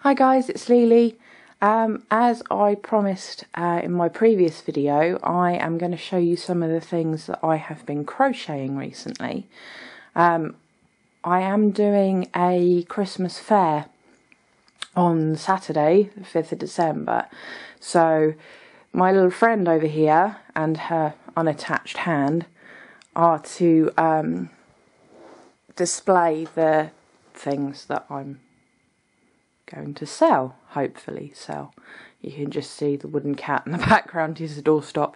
Hi guys, it's Lily. As I promised in my previous video, I am going to show you some of the things that I have been crocheting recently. I am doing a Christmas fair on Saturday, the 5th of December. So my little friend over here and her unattached hand are to display the things that I'm going to sell, hopefully sell. You can just see the wooden cat in the background is the doorstop.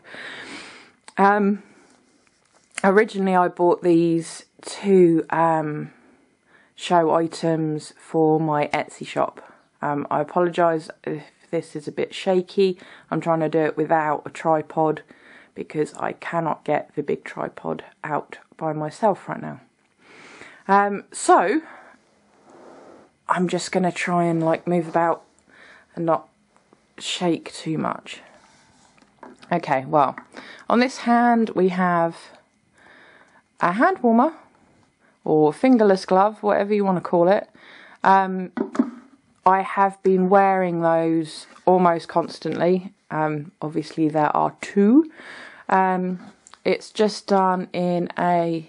Originally I bought these two show items for my Etsy shop. I apologise if this is a bit shaky. I'm trying to do it without a tripod because I cannot get the big tripod out by myself right now. So I'm just going to try and move about and not shake too much. Okay, well, on this hand we have a hand warmer or fingerless glove, whatever you want to call it. I have been wearing those almost constantly. Obviously there are two. It's just done in a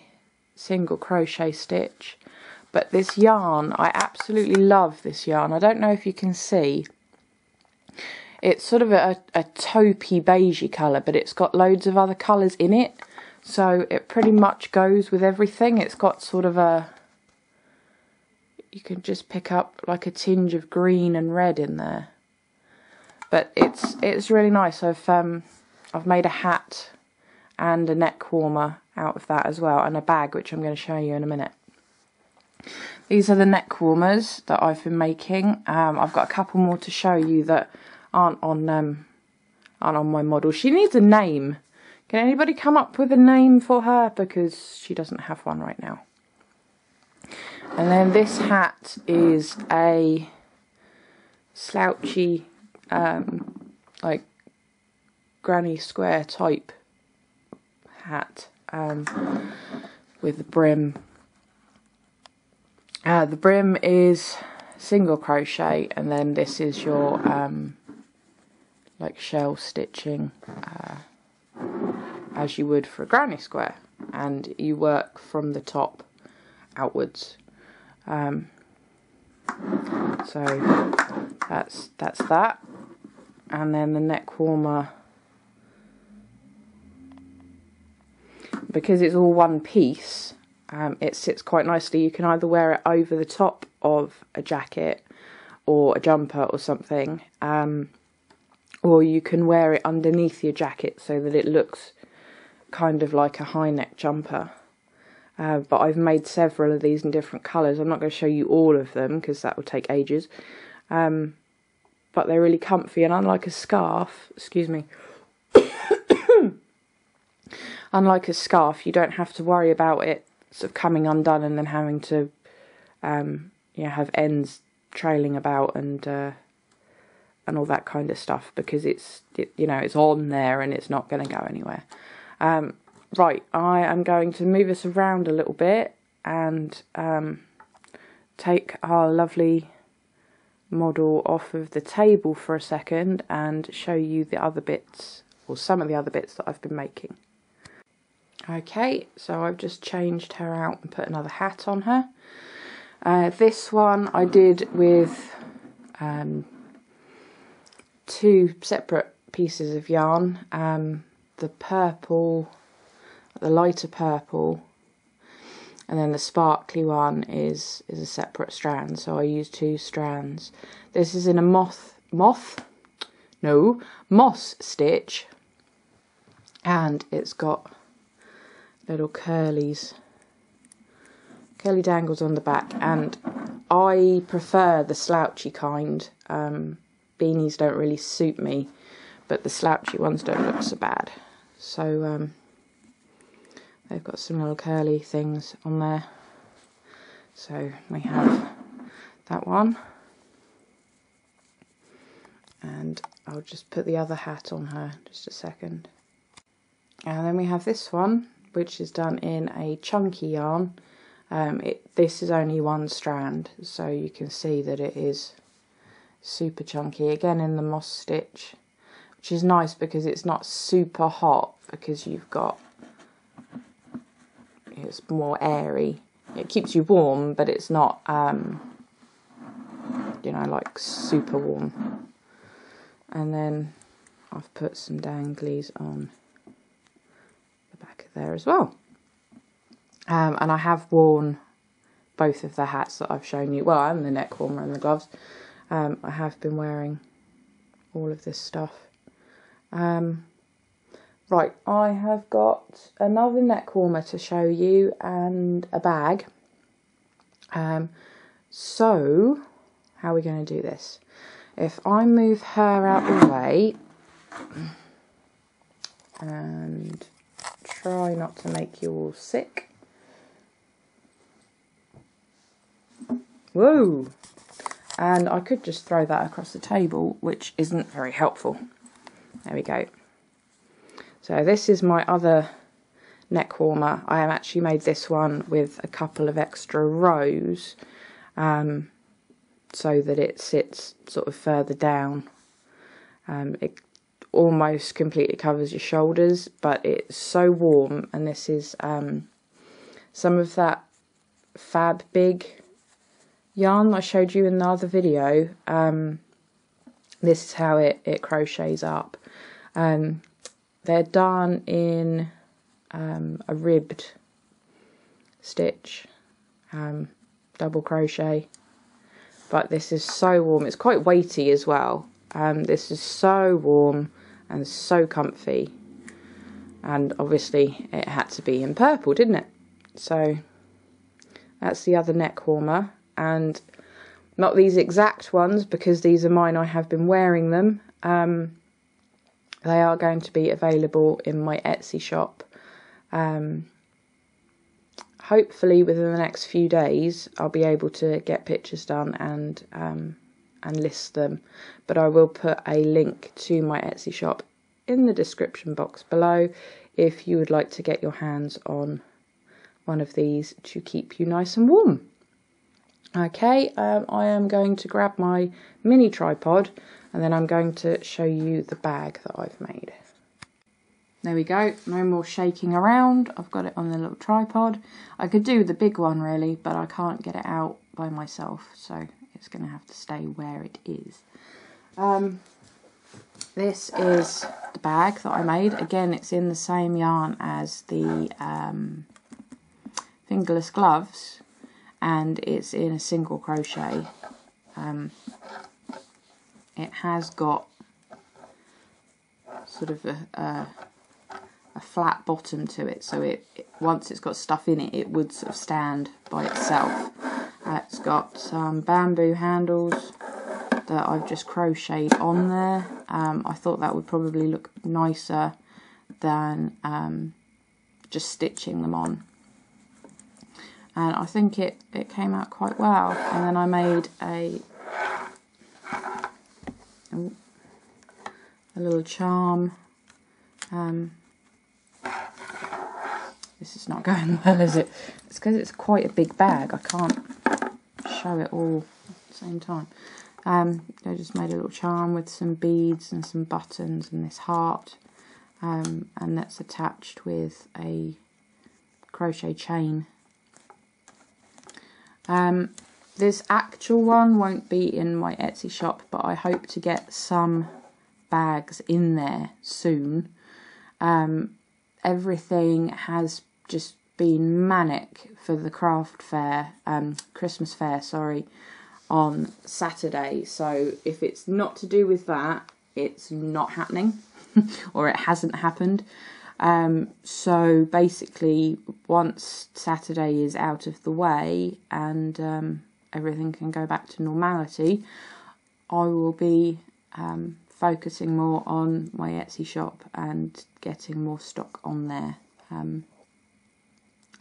single crochet stitch. But this yarn, I absolutely love this yarn. I don't know if you can see. It's sort of a taupey beigey colour, but it's got loads of other colours in it. So it pretty much goes with everything. It's got sort of a... You can just pick up like a tinge of green and red in there. But it's really nice. I've made a hat and a neck warmer out of that as well, and a bag, which I'm going to show you in a minute. These are the neck warmers that I've been making. I've got a couple more to show you that aren't on my model. She needs a name. Can anybody come up with a name for her? Because she doesn't have one right now. And then this hat is a slouchy, like granny square type hat with the brim. The brim is single crochet, and then this is your like shell stitching as you would for a granny square, and you work from the top outwards. So that's that, and then the neck warmer, because it's all one piece. It sits quite nicely. You can either wear it over the top of a jacket or a jumper or something, or you can wear it underneath your jacket so that it looks kind of like a high neck jumper. But I've made several of these in different colours. I'm not going to show you all of them because that will take ages. But they're really comfy, and unlike a scarf, excuse me, unlike a scarf, you don't have to worry about it sort of coming undone and then having to have ends trailing about and all that kind of stuff, because it's on there and it's not going to go anywhere. Right, I am going to move us around a little bit and take our lovely model off of the table for a second and show you the other bits, or some of the other bits that I've been making. Okay, so I've just changed her out and put another hat on her. This one I did with two separate pieces of yarn. The purple, the lighter purple, and then the sparkly one is a separate strand, so I used two strands. This is in a moss stitch, and it's got little curly dangles on the back, and I prefer the slouchy kind. Beanies don't really suit me, but the slouchy ones don't look so bad. So they've got some little curly things on there. So we have that one, and I'll just put the other hat on her just a second. And then we have this one, which is done in a chunky yarn. This is only one strand, so you can see that it is super chunky, again in the moss stitch, which is nice because it's not super hot, because you've got, it's more airy. It keeps you warm, but it's not you know, like super warm. And then I've put some danglies on the back of there as well. And I have worn both of the hats that I've shown you, well, and the neck warmer and the gloves. I have been wearing all of this stuff. Right, I have got another neck warmer to show you and a bag. So, how are we going to do this? If I move her out the way and try not to make you all sick. Whoa! And I could just throw that across the table, which isn't very helpful. There we go. So this is my other neck warmer. I have actually made this one with a couple of extra rows, so that it sits sort of further down. It almost completely covers your shoulders, but it's so warm, and this is some of that Fab Big yarn I showed you in the other video. This is how it crochets up. They're done in a ribbed stitch, double crochet, but this is so warm. It's quite weighty as well. This is so warm and so comfy, and obviously it had to be in purple, didn't it? So that's the other neck warmer, and not these exact ones because these are mine. I have been wearing them. They are going to be available in my Etsy shop. Hopefully within the next few days I'll be able to get pictures done and list them, but I will put a link to my Etsy shop in the description box below if you would like to get your hands on one of these to keep you nice and warm. Okay, I am going to grab my mini tripod and then I'm going to show you the bag that I've made. There we go, no more shaking around. I've got it on the little tripod. I could do the big one really, but I can't get it out by myself, so it's going to have to stay where it is. This is the bag that I made. Again, it's in the same yarn as the fingerless gloves, and it's in a single crochet. It has got sort of a flat bottom to it, so it once it's got stuff in it, it would sort of stand by itself. It's got some bamboo handles that I've just crocheted on there. I thought that would probably look nicer than just stitching them on, and I think it came out quite well. And then I made a little charm. This is not going well, is it? It's because it's quite a big bag. I can't show it all at the same time. I just made a little charm with some beads and some buttons and this heart, and that's attached with a crochet chain. This actual one won't be in my Etsy shop, but I hope to get some bags in there soon. Everything has just been manic for the craft fair, Christmas fair, sorry, on Saturday. So if it's not to do with that, it's not happening or it hasn't happened. So basically once Saturday is out of the way and everything can go back to normality, I will be focusing more on my Etsy shop and getting more stock on there,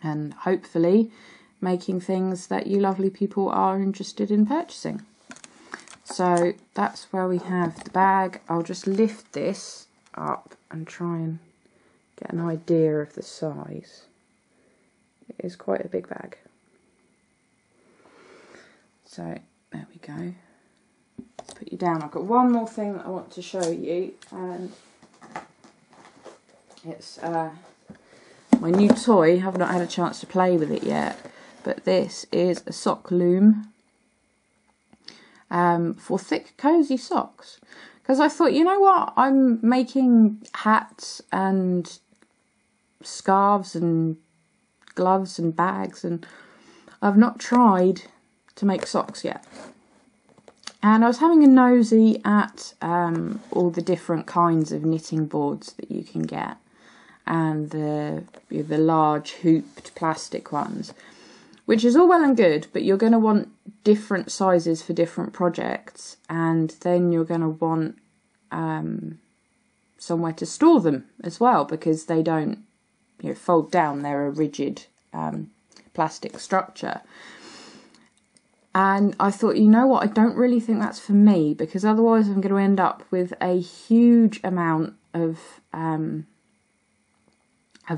and hopefully making things that you lovely people are interested in purchasing. So that's where we have the bag. I'll just lift this up and try and get an idea of the size. It is quite a big bag. So there we go. Let's put put you down. I've got one more thing that I want to show you, and it's my new toy. I've not had a chance to play with it yet, but this is a sock loom for thick cozy socks, because I thought, you know what, I'm making hats and scarves and gloves and bags, and I've not tried to make socks yet. And I was having a nosy at all the different kinds of knitting boards that you can get, and the large hooped plastic ones, which is all well and good, but you're going to want different sizes for different projects, and then you're going to want somewhere to store them as well, because they don't fold down. They're a rigid plastic structure. And I thought, you know what, I don't really think that's for me, because otherwise I'm going to end up with a huge amount of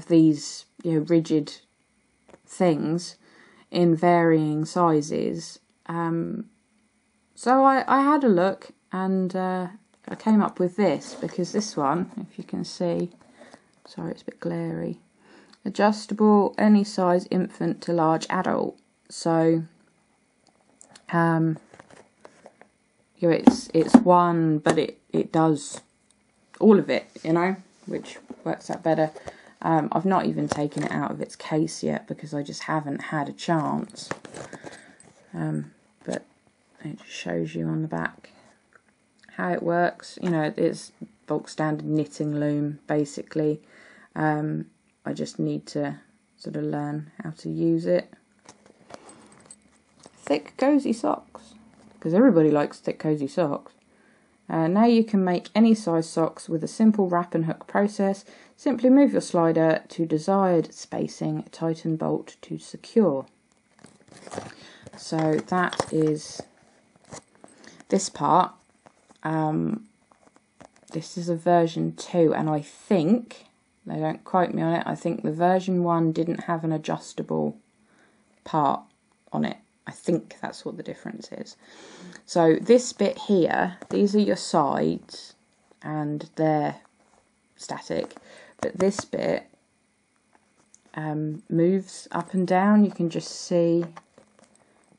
these rigid things in varying sizes. So I had a look, and I came up with this, because this one, if you can see, sorry it's a bit glary, adjustable any size infant to large adult. So it's one, but it does all of it, which works out better. I've not even taken it out of its case yet, because I just haven't had a chance. But it just shows you on the back how it works. It's bulk standard knitting loom, basically. I just need to sort of learn how to use it. Thick cozy socks, because everybody likes thick cozy socks. Now you can make any size socks with a simple wrap and hook process. Simply move your slider to desired spacing, tighten bolt to secure. So that is this part. This is a version 2, and I think, they don't quote me on it, I think the version 1 didn't have an adjustable part on it. I think that's what the difference is. So this bit here, these are your sides, and they're static. But this bit moves up and down. You can just see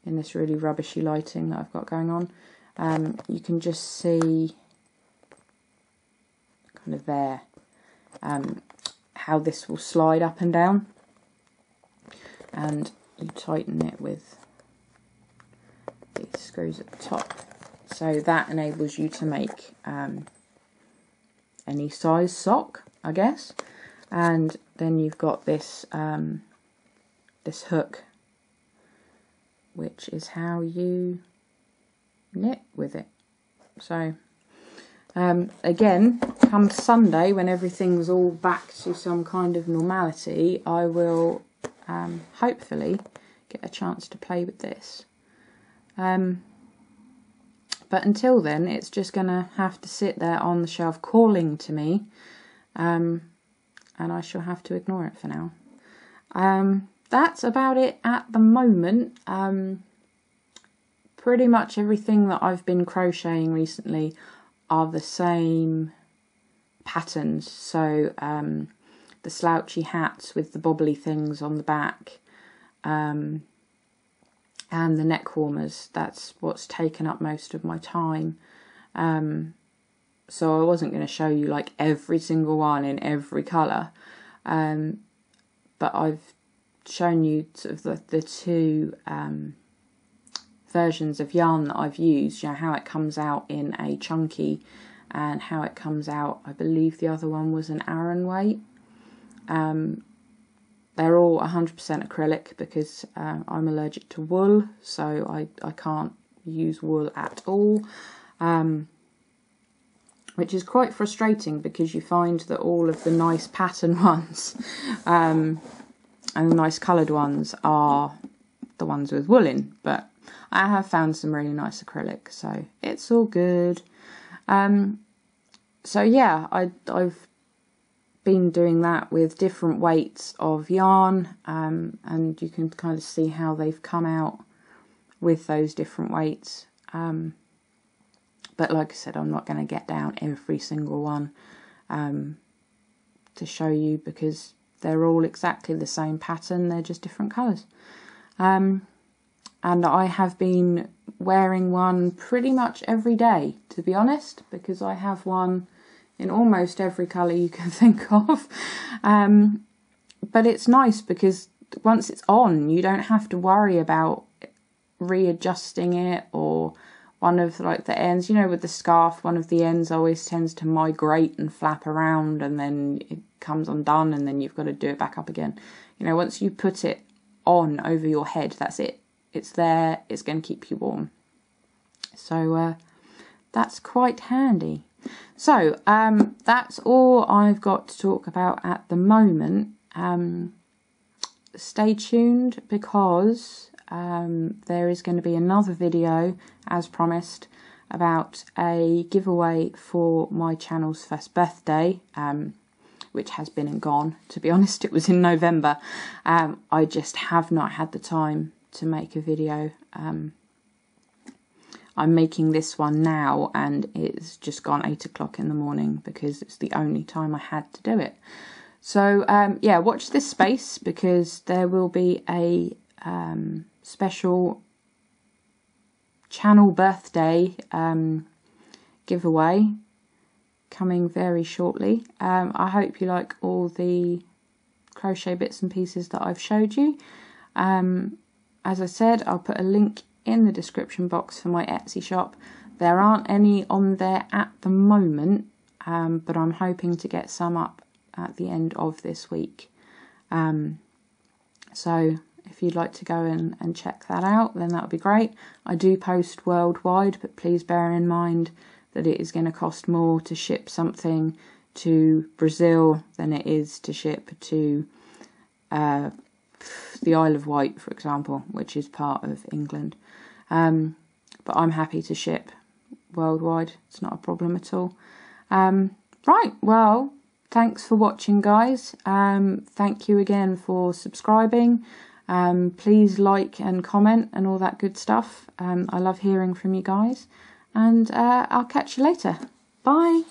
in this really rubbishy lighting that I've got going on. You can just see kind of there how this will slide up and down. And you tighten it with these screws at the top, so that enables you to make any size sock, I guess. And then you've got this this hook, which is how you knit with it. So again, come Sunday, when everything's all back to some kind of normality, I will hopefully get a chance to play with this. But until then, it's just going to have to sit there on the shelf calling to me, and I shall have to ignore it for now. That's about it at the moment. Pretty much everything that I've been crocheting recently are the same patterns. So the slouchy hats with the bobbly things on the back, and the neck warmers. That's what's taken up most of my time. So I wasn't going to show you like every single one in every colour, but I've shown you sort of the two versions of yarn that I've used, how it comes out in a chunky and how it comes out, I believe the other one was an Aran weight. They're all 100% acrylic, because I'm allergic to wool, so I can't use wool at all, which is quite frustrating, because you find that all of the nice pattern ones and the nice coloured ones are the ones with wool in, but I have found some really nice acrylic, so it's all good. So yeah, I've been doing that with different weights of yarn, and you can kind of see how they've come out with those different weights. But like I said, I'm not going to get down every single one to show you, because they're all exactly the same pattern, they're just different colours. And I have been wearing one pretty much every day, to be honest, because I have one in almost every colour you can think of. But it's nice because once it's on, you don't have to worry about readjusting it, or one of like the ends, you know, with the scarf, one of the ends always tends to migrate and flap around, and then it comes undone, and then you've got to do it back up again. You know, once you put it on over your head, that's it. It's there, it's going to keep you warm. So that's quite handy. So that's all I've got to talk about at the moment. Stay tuned, because there is going to be another video, as promised, about a giveaway for my channel's first birthday, which has been and gone. To be honest, it was in November. I just have not had the time to make a video. I'm making this one now, and it's just gone 8 o'clock in the morning because it's the only time I had to do it. So yeah, watch this space, because there will be a special channel birthday giveaway coming very shortly. I hope you like all the crochet bits and pieces that I've showed you. As I said, I'll put a link in the description box for my Etsy shop. There aren't any on there at the moment, but I'm hoping to get some up at the end of this week. So if you'd like to go and check that out, then that would be great. I do post worldwide, but please bear in mind that it is going to cost more to ship something to Brazil than it is to ship to the Isle of Wight, for example, which is part of England. But I'm happy to ship worldwide. It's not a problem at all. Right, well, thanks for watching, guys. Thank you again for subscribing. Please like and comment and all that good stuff. I love hearing from you guys. And I'll catch you later. Bye.